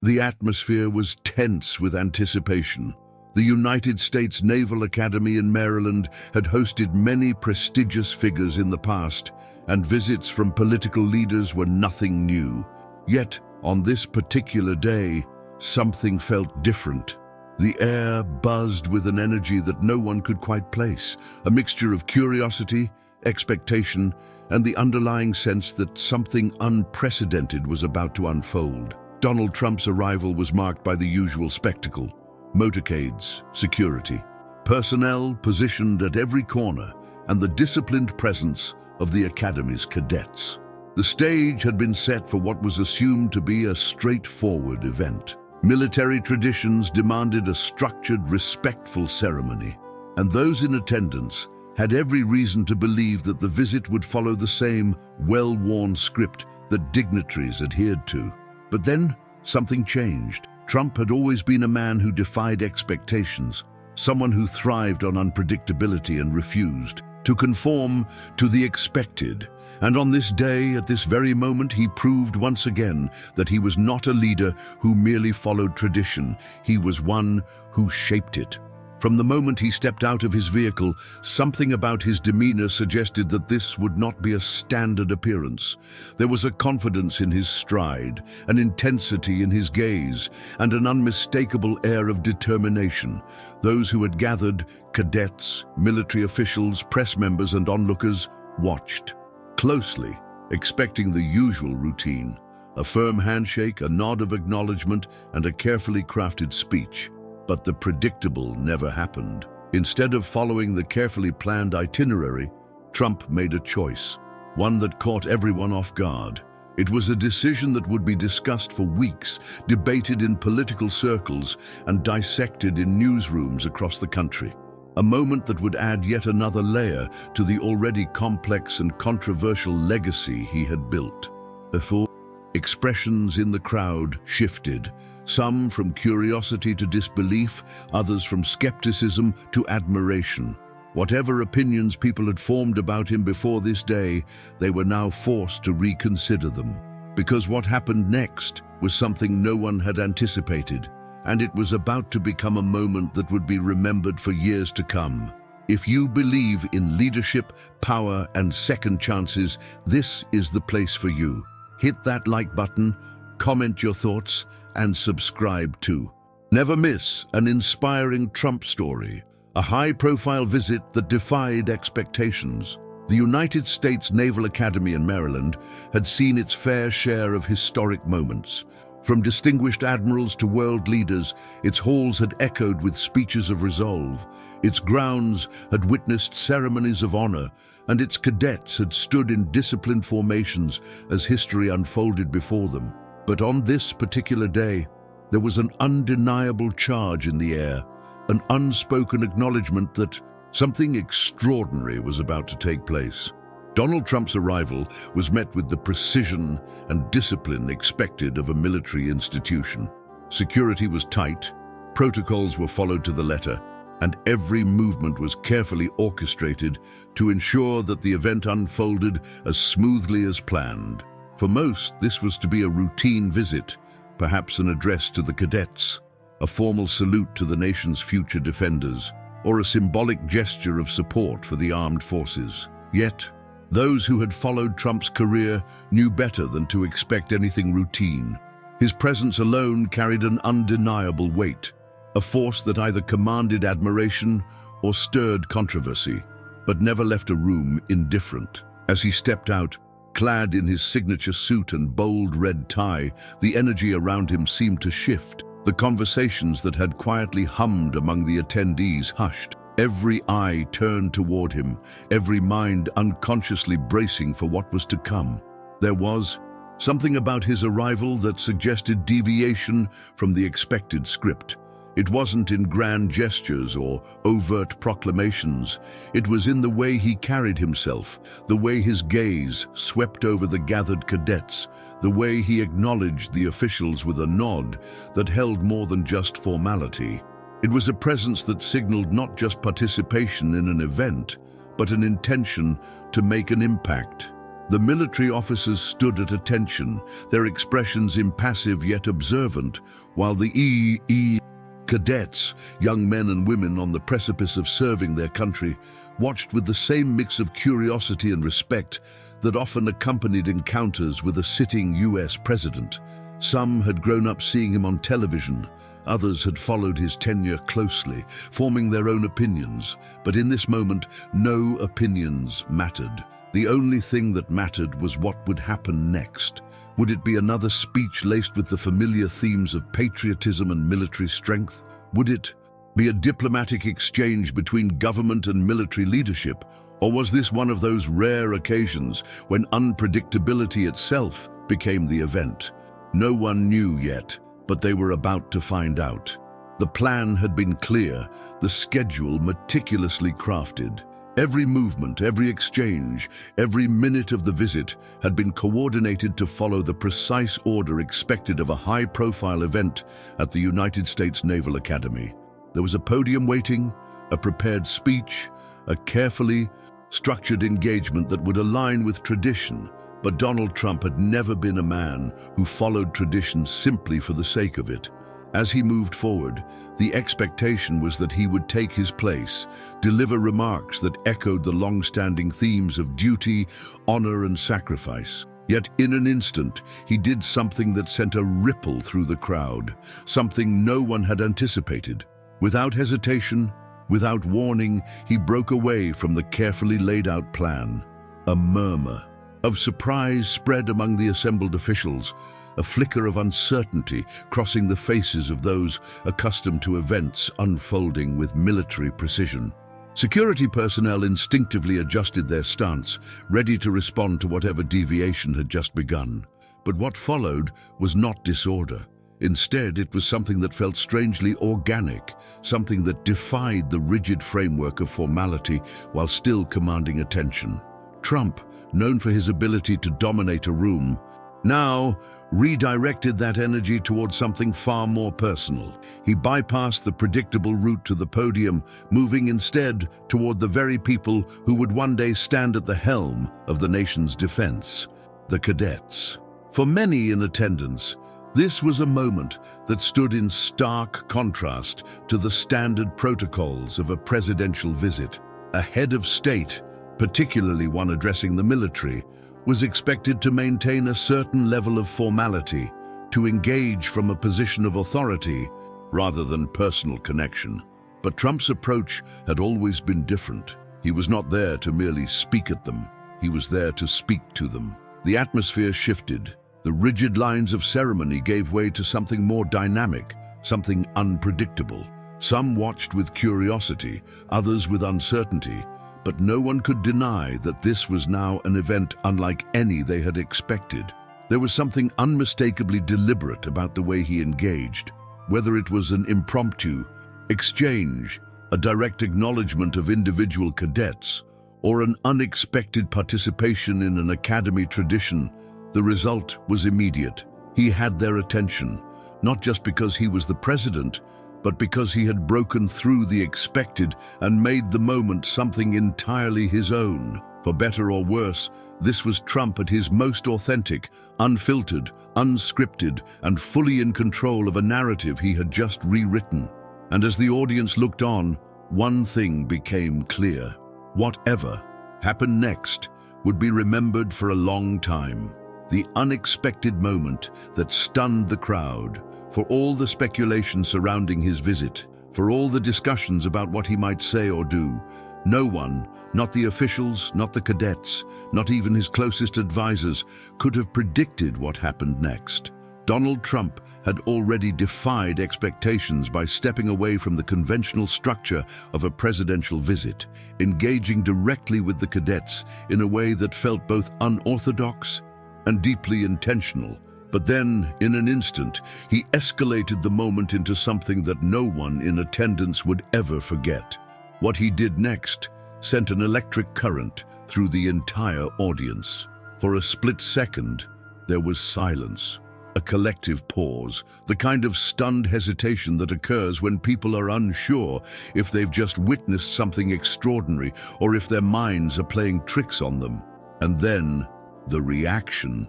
The atmosphere was tense with anticipation. The United States Naval Academy in Maryland had hosted many prestigious figures in the past, and visits from political leaders were nothing new. Yet, on this particular day, something felt different. The air buzzed with an energy that no one could quite place, a mixture of curiosity, expectation, and the underlying sense that something unprecedented was about to unfold. Donald Trump's arrival was marked by the usual spectacle: motorcades, security, personnel positioned at every corner, and the disciplined presence of the Academy's cadets. The stage had been set for what was assumed to be a straightforward event. Military traditions demanded a structured, respectful ceremony, and those in attendance had every reason to believe that the visit would follow the same well-worn script that dignitaries adhered to. But then, something changed. Trump had always been a man who defied expectations, someone who thrived on unpredictability and refused to conform to the expected. And on this day, at this very moment, he proved once again that he was not a leader who merely followed tradition. He was one who shaped it. From the moment he stepped out of his vehicle, something about his demeanor suggested that this would not be a standard appearance. There was a confidence in his stride, an intensity in his gaze, and an unmistakable air of determination. Those who had gathered, cadets, military officials, press members, and onlookers, watched closely, expecting the usual routine: a firm handshake, a nod of acknowledgement, and a carefully crafted speech. But the predictable never happened. Instead of following the carefully planned itinerary, Trump made a choice, one that caught everyone off guard. It was a decision that would be discussed for weeks, debated in political circles, and dissected in newsrooms across the country. A moment that would add yet another layer to the already complex and controversial legacy he had built. Therefore, expressions in the crowd shifted, some from curiosity to disbelief, others from skepticism to admiration. Whatever opinions people had formed about him before this day, they were now forced to reconsider them. Because what happened next was something no one had anticipated, and it was about to become a moment that would be remembered for years to come. If you believe in leadership, power, and second chances, this is the place for you. Hit that like button, comment your thoughts, and subscribe too. Never miss an inspiring Trump story, a high-profile visit that defied expectations. The United States Naval Academy in Maryland had seen its fair share of historic moments. From distinguished admirals to world leaders, its halls had echoed with speeches of resolve. Its grounds had witnessed ceremonies of honor, and its cadets had stood in disciplined formations as history unfolded before them. But on this particular day, there was an undeniable charge in the air, an unspoken acknowledgement that something extraordinary was about to take place. Donald Trump's arrival was met with the precision and discipline expected of a military institution. Security was tight, protocols were followed to the letter, and every movement was carefully orchestrated to ensure that the event unfolded as smoothly as planned. For most, this was to be a routine visit, perhaps an address to the cadets, a formal salute to the nation's future defenders, or a symbolic gesture of support for the armed forces. Yet, those who had followed Trump's career knew better than to expect anything routine. His presence alone carried an undeniable weight, a force that either commanded admiration or stirred controversy, but never left a room indifferent. As he stepped out, clad in his signature suit and bold red tie, the energy around him seemed to shift. The conversations that had quietly hummed among the attendees hushed. Every eye turned toward him, every mind unconsciously bracing for what was to come. There was something about his arrival that suggested deviation from the expected script. It wasn't in grand gestures or overt proclamations. It was in the way he carried himself, the way his gaze swept over the gathered cadets, the way he acknowledged the officials with a nod that held more than just formality. It was a presence that signaled not just participation in an event, but an intention to make an impact. The military officers stood at attention, their expressions impassive yet observant, while the cadets, young men and women on the precipice of serving their country, watched with the same mix of curiosity and respect that often accompanied encounters with a sitting US president. Some had grown up seeing him on television, others had followed his tenure closely, forming their own opinions. But in this moment, no opinions mattered. The only thing that mattered was what would happen next. Would it be another speech laced with the familiar themes of patriotism and military strength? Would it be a diplomatic exchange between government and military leadership? Or was this one of those rare occasions when unpredictability itself became the event? No one knew yet, but they were about to find out. The plan had been clear, the schedule meticulously crafted. Every movement, every exchange, every minute of the visit had been coordinated to follow the precise order expected of a high-profile event at the United States Naval Academy. There was a podium waiting, a prepared speech, a carefully structured engagement that would align with tradition. But Donald Trump had never been a man who followed tradition simply for the sake of it. As he moved forward, the expectation was that he would take his place, deliver remarks that echoed the long-standing themes of duty, honor, and sacrifice. Yet in an instant, he did something that sent a ripple through the crowd, something no one had anticipated. Without hesitation, without warning, he broke away from the carefully laid-out plan. A murmur of surprise spread among the assembled officials, a flicker of uncertainty crossing the faces of those accustomed to events unfolding with military precision. Security personnel instinctively adjusted their stance, ready to respond to whatever deviation had just begun. But what followed was not disorder. Instead, it was something that felt strangely organic, something that defied the rigid framework of formality while still commanding attention. Trump, known for his ability to dominate a room, now redirected that energy towards something far more personal. He bypassed the predictable route to the podium, moving instead toward the very people who would one day stand at the helm of the nation's defense, the cadets. For many in attendance, this was a moment that stood in stark contrast to the standard protocols of a presidential visit. A head of state, particularly one addressing the military, was expected to maintain a certain level of formality, to engage from a position of authority rather than personal connection. But Trump's approach had always been different. He was not there to merely speak at them. He was there to speak to them. The atmosphere shifted. The rigid lines of ceremony gave way to something more dynamic, something unpredictable. Some watched with curiosity, others with uncertainty, but no one could deny that this was now an event unlike any they had expected. There was something unmistakably deliberate about the way he engaged. Whether it was an impromptu exchange, a direct acknowledgement of individual cadets, or an unexpected participation in an academy tradition, the result was immediate. He had their attention, not just because he was the president, but because he had broken through the expected and made the moment something entirely his own. For better or worse, this was Trump at his most authentic, unfiltered, unscripted, and fully in control of a narrative he had just rewritten. And as the audience looked on, one thing became clear. Whatever happened next would be remembered for a long time. The unexpected moment that stunned the crowd, for all the speculation surrounding his visit, for all the discussions about what he might say or do. No one, not the officials, not the cadets, not even his closest advisors, could have predicted what happened next. Donald Trump had already defied expectations by stepping away from the conventional structure of a presidential visit, engaging directly with the cadets in a way that felt both unorthodox and deeply intentional. But then, in an instant, he escalated the moment into something that no one in attendance would ever forget. What he did next sent an electric current through the entire audience. For a split second, there was silence, a collective pause, the kind of stunned hesitation that occurs when people are unsure if they've just witnessed something extraordinary or if their minds are playing tricks on them. And then, The reaction: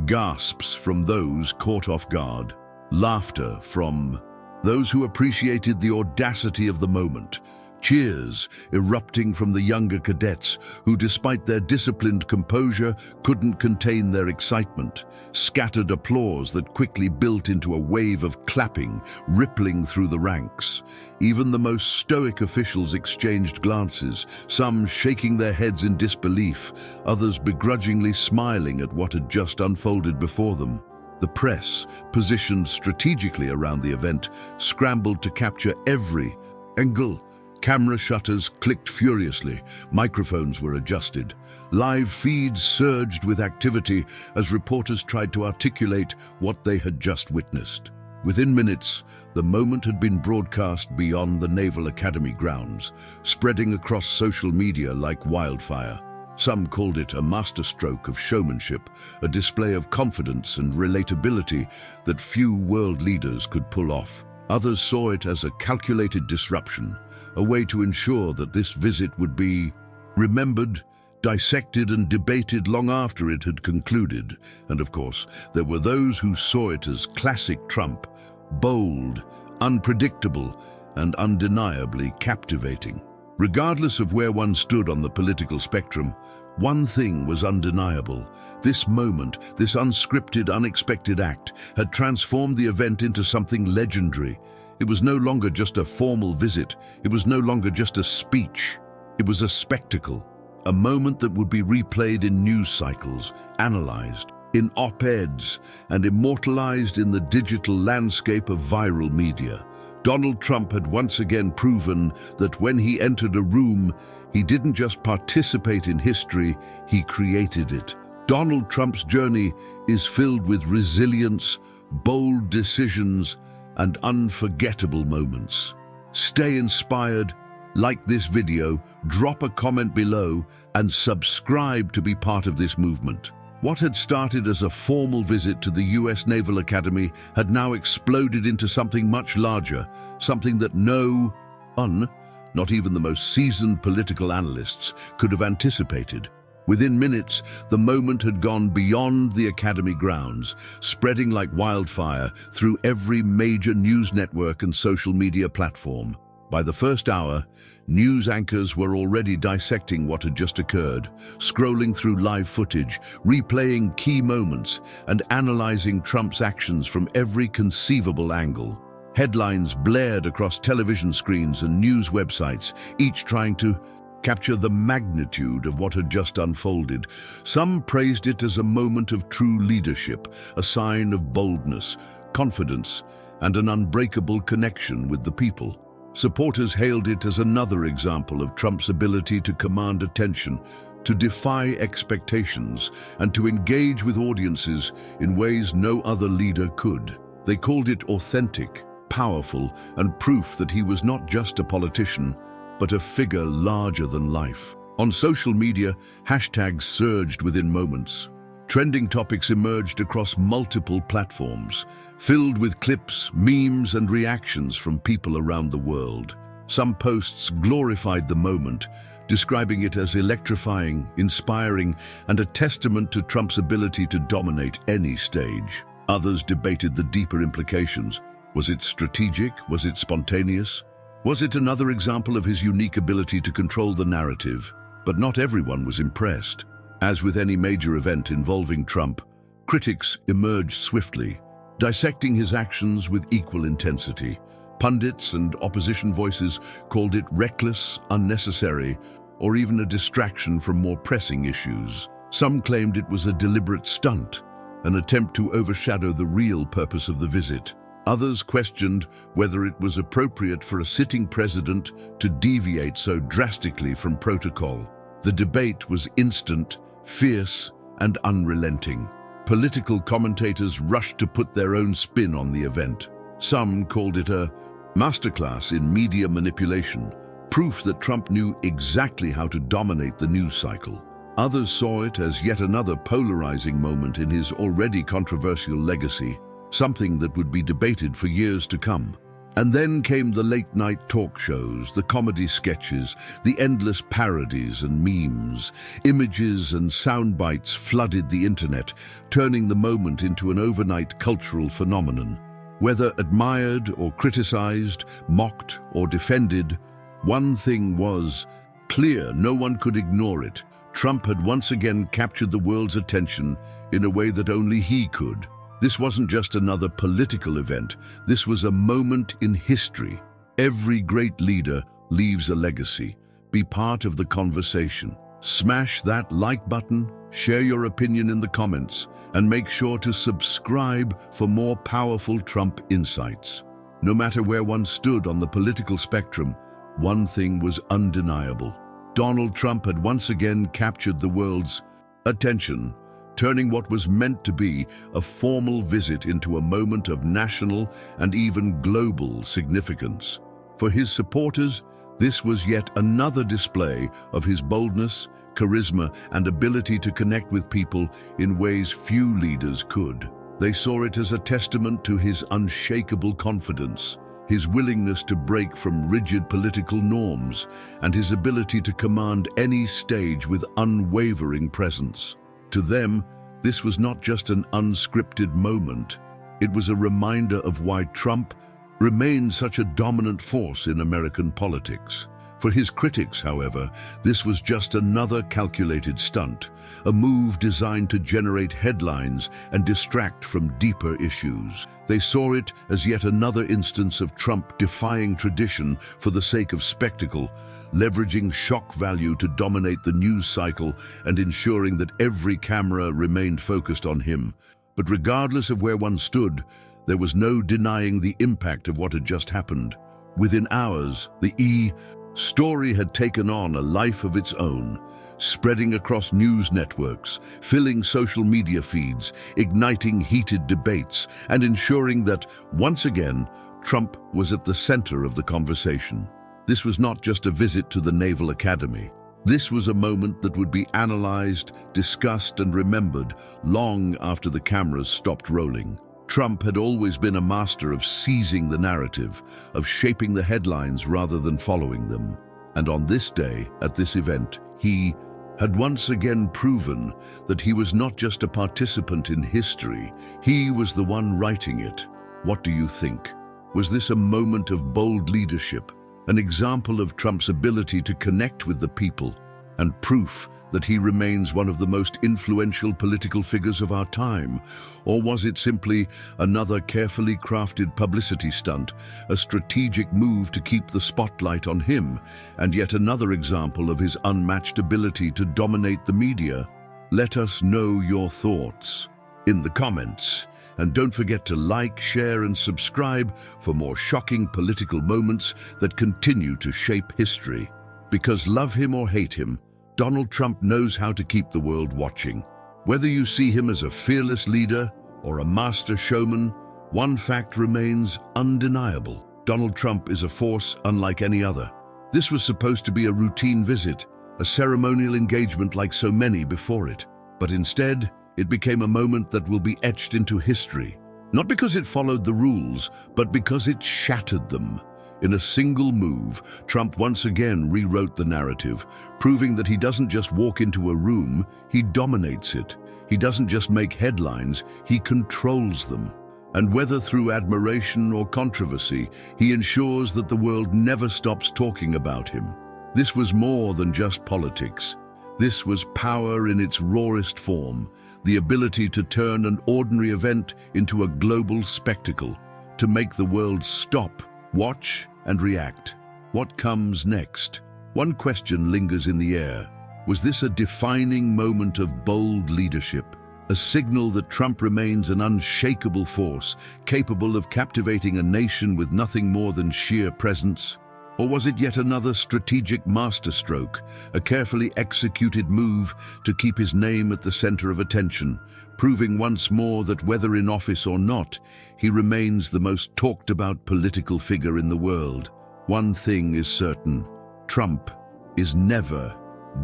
gasps from those caught off guard, laughter from those who appreciated the audacity of the moment, cheers erupting from the younger cadets who, despite their disciplined composure, couldn't contain their excitement, scattered applause that quickly built into a wave of clapping, rippling through the ranks. Even the most stoic officials exchanged glances, some shaking their heads in disbelief, others begrudgingly smiling at what had just unfolded before them. The press, positioned strategically around the event, scrambled to capture every angle. Camera shutters clicked furiously, microphones were adjusted. Live feeds surged with activity as reporters tried to articulate what they had just witnessed. Within minutes, the moment had been broadcast beyond the Naval Academy grounds, spreading across social media like wildfire. Some called it a masterstroke of showmanship, a display of confidence and relatability that few world leaders could pull off. Others saw it as a calculated disruption, a way to ensure that this visit would be remembered, dissected and debated long after it had concluded. And of course, there were those who saw it as classic Trump, bold, unpredictable, and undeniably captivating. Regardless of where one stood on the political spectrum, one thing was undeniable. This moment, this unscripted, unexpected act, had transformed the event into something legendary. It was no longer just a formal visit. It was no longer just a speech. It was a spectacle, a moment that would be replayed in news cycles, analyzed in op-eds, and immortalized in the digital landscape of viral media. Donald Trump had once again proven that when he entered a room, he didn't just participate in history, he created it. Donald Trump's journey is filled with resilience, bold decisions, and unforgettable moments. Stay inspired, like this video, drop a comment below, and subscribe to be part of this movement. What had started as a formal visit to the US Naval Academy had now exploded into something much larger, something that not even the most seasoned political analysts could have anticipated. Within minutes, the moment had gone beyond the Academy grounds, spreading like wildfire through every major news network and social media platform. By the first hour, news anchors were already dissecting what had just occurred, scrolling through live footage, replaying key moments, and analyzing Trump's actions from every conceivable angle. Headlines blared across television screens and news websites, each trying to capture the magnitude of what had just unfolded. Some praised it as a moment of true leadership, a sign of boldness, confidence, and an unbreakable connection with the people. Supporters hailed it as another example of Trump's ability to command attention, to defy expectations, and to engage with audiences in ways no other leader could. They called it authentic, powerful, and proof that he was not just a politician, but a figure larger than life. On social media, hashtags surged within moments. Trending topics emerged across multiple platforms, filled with clips, memes, and reactions from people around the world. Some posts glorified the moment, describing it as electrifying, inspiring, and a testament to Trump's ability to dominate any stage. Others debated the deeper implications. Was it strategic? Was it spontaneous? Was it another example of his unique ability to control the narrative? But not everyone was impressed. As with any major event involving Trump, critics emerged swiftly, dissecting his actions with equal intensity. Pundits and opposition voices called it reckless, unnecessary, or even a distraction from more pressing issues. Some claimed it was a deliberate stunt, an attempt to overshadow the real purpose of the visit. Others questioned whether it was appropriate for a sitting president to deviate so drastically from protocol. The debate was instant, fierce, and unrelenting. Political commentators rushed to put their own spin on the event. Some called it a masterclass in media manipulation, proof that Trump knew exactly how to dominate the news cycle. Others saw it as yet another polarizing moment in his already controversial legacy, something that would be debated for years to come. And then came the late-night talk shows, the comedy sketches, the endless parodies and memes. Images and sound bites flooded the internet, turning the moment into an overnight cultural phenomenon. Whether admired or criticized, mocked or defended, one thing was clear: no one could ignore it. Trump had once again captured the world's attention in a way that only he could. This wasn't just another political event. This was a moment in history. Every great leader leaves a legacy. Be part of the conversation. Smash that like button, share your opinion in the comments, and make sure to subscribe for more powerful Trump insights. No matter where one stood on the political spectrum, one thing was undeniable. Donald Trump had once again captured the world's attention, turning what was meant to be a formal visit into a moment of national and even global significance. For his supporters, this was yet another display of his boldness, charisma, and ability to connect with people in ways few leaders could. They saw it as a testament to his unshakable confidence, his willingness to break from rigid political norms, and his ability to command any stage with unwavering presence. To them, this was not just an unscripted moment. It was a reminder of why Trump remained such a dominant force in American politics. For his critics, however, this was just another calculated stunt, a move designed to generate headlines and distract from deeper issues. They saw it as yet another instance of Trump defying tradition for the sake of spectacle, leveraging shock value to dominate the news cycle and ensuring that every camera remained focused on him. But regardless of where one stood, there was no denying the impact of what had just happened. Within hours, the story had taken on a life of its own, spreading across news networks, filling social media feeds, igniting heated debates, and ensuring that, once again, Trump was at the center of the conversation. This was not just a visit to the Naval Academy. This was a moment that would be analyzed, discussed, and remembered long after the cameras stopped rolling. Trump had always been a master of seizing the narrative, of shaping the headlines rather than following them. And on this day, at this event, he had once again proven that he was not just a participant in history, he was the one writing it. What do you think? Was this a moment of bold leadership, an example of Trump's ability to connect with the people, and proof that he remains one of the most influential political figures of our time? Or was it simply another carefully crafted publicity stunt, a strategic move to keep the spotlight on him, and yet another example of his unmatched ability to dominate the media? Let us know your thoughts in the comments. And don't forget to like, share, and subscribe for more shocking political moments that continue to shape history. Because love him or hate him, Donald Trump knows how to keep the world watching. Whether you see him as a fearless leader or a master showman, one fact remains undeniable. Donald Trump is a force unlike any other. This was supposed to be a routine visit, a ceremonial engagement like so many before it. But instead, it became a moment that will be etched into history. Not because it followed the rules, but because it shattered them. In a single move, Trump once again rewrote the narrative, proving that he doesn't just walk into a room, he dominates it. He doesn't just make headlines, he controls them. And whether through admiration or controversy, he ensures that the world never stops talking about him. This was more than just politics. This was power in its rawest form, the ability to turn an ordinary event into a global spectacle, to make the world stop, watch, and react. What comes next? One question lingers in the air. Was this a defining moment of bold leadership? A signal that Trump remains an unshakable force, capable of captivating a nation with nothing more than sheer presence? Or was it yet another strategic masterstroke, a carefully executed move to keep his name at the center of attention, proving once more that whether in office or not, he remains the most talked about political figure in the world? One thing is certain: Trump is never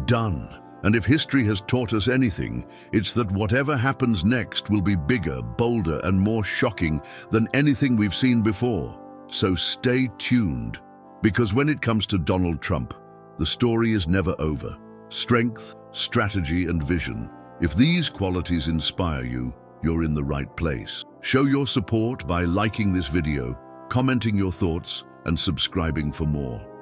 done. And if history has taught us anything, it's that whatever happens next will be bigger, bolder, and more shocking than anything we've seen before. So stay tuned, because when it comes to Donald Trump, the story is never over. Strength, strategy, and vision. If these qualities inspire you, you're in the right place. Show your support by liking this video, commenting your thoughts, and subscribing for more.